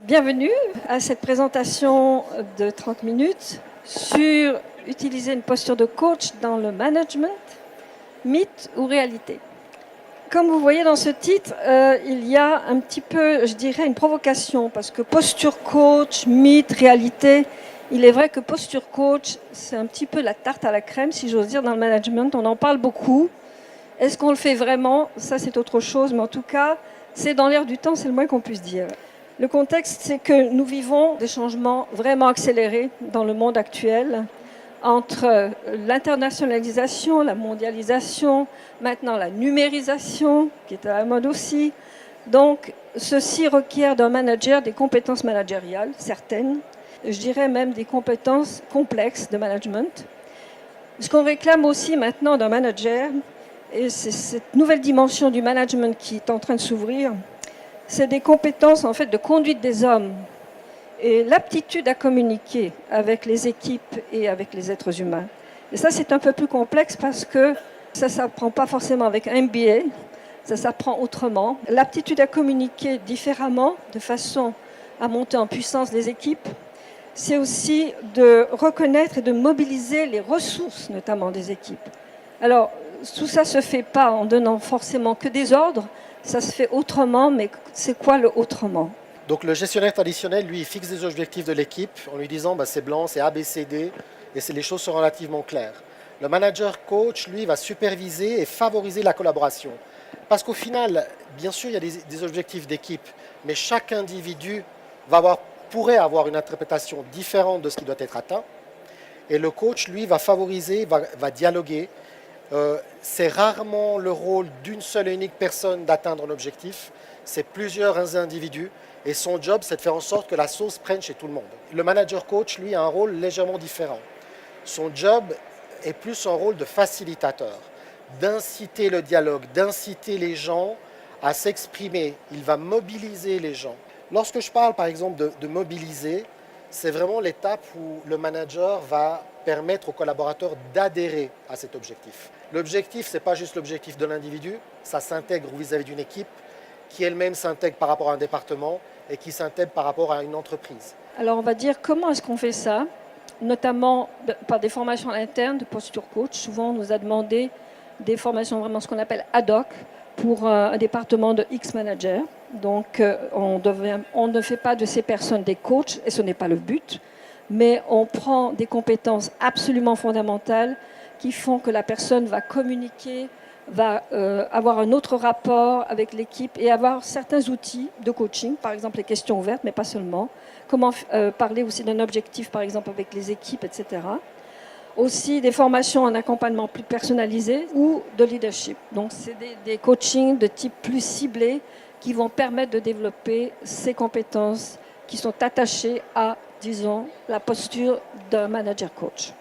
Bienvenue à cette présentation de 30 minutes sur utiliser une posture de coach dans le management, mythe ou réalité. Comme vous voyez dans ce titre, il y a un petit peu, je dirais, une provocation parce que posture coach, mythe, réalité, il est vrai que posture coach, c'est un petit peu la tarte à la crème, si j'ose dire, dans le management. On en parle beaucoup. Est-ce qu'on le fait vraiment? Ça, c'est autre chose, mais en tout cas, c'est dans l'air du temps, c'est le moins qu'on puisse dire. Le contexte, c'est que nous vivons des changements vraiment accélérés dans le monde actuel, entre l'internationalisation, la mondialisation, maintenant la numérisation, qui est à la mode aussi. Donc, ceci requiert d'un manager des compétences managériales, certaines, je dirais même des compétences complexes de management. Ce qu'on réclame aussi maintenant d'un manager, et c'est cette nouvelle dimension du management qui est en train de s'ouvrir, c'est des compétences en fait de conduite des hommes et l'aptitude à communiquer avec les équipes et avec les êtres humains. Et ça, c'est un peu plus complexe parce que ça ne s'apprend pas forcément avec un MBA, ça s'apprend autrement. L'aptitude à communiquer différemment, de façon à monter en puissance les équipes, c'est aussi de reconnaître et de mobiliser les ressources, notamment des équipes. Alors, tout ça ne se fait pas en donnant forcément que des ordres, ça se fait autrement, mais c'est quoi le autrement? Donc le gestionnaire traditionnel, lui, il fixe des objectifs de l'équipe en lui disant c'est blanc, c'est A, B, C, D, et les choses sont relativement claires. Le manager coach, lui, va superviser et favoriser la collaboration. Parce qu'au final, bien sûr, il y a des objectifs d'équipe, mais chaque individu pourrait avoir une interprétation différente de ce qui doit être atteint. Et le coach, lui, va favoriser, va dialoguer. C'est rarement le rôle d'une seule et unique personne d'atteindre un objectif. C'est plusieurs individus. Et son job, c'est de faire en sorte que la sauce prenne chez tout le monde. Le manager coach, lui, a un rôle légèrement différent. Son job est plus un rôle de facilitateur, d'inciter le dialogue, d'inciter les gens à s'exprimer. Il va mobiliser les gens. Lorsque je parle, par exemple, de mobiliser, c'est vraiment l'étape où le manager va permettre aux collaborateurs d'adhérer à cet objectif. L'objectif, ce n'est pas juste l'objectif de l'individu, ça s'intègre vis-à-vis d'une équipe qui elle-même s'intègre par rapport à un département et qui s'intègre par rapport à une entreprise. Alors, on va dire comment est-ce qu'on fait ça, notamment par des formations internes de posture coach. Souvent, on nous a demandé des formations vraiment ce qu'on appelle ad hoc pour un département de X manager. Donc, on ne fait pas de ces personnes des coachs, et ce n'est pas le but, mais on prend des compétences absolument fondamentales qui font que la personne va communiquer, va avoir un autre rapport avec l'équipe et avoir certains outils de coaching, par exemple les questions ouvertes, mais pas seulement. Comment parler aussi d'un objectif, par exemple, avec les équipes, etc. Aussi des formations en accompagnement plus personnalisé ou de leadership. Donc, c'est des coachings de type plus ciblé qui vont permettre de développer ces compétences qui sont attachées à, disons, la posture d'un manager coach.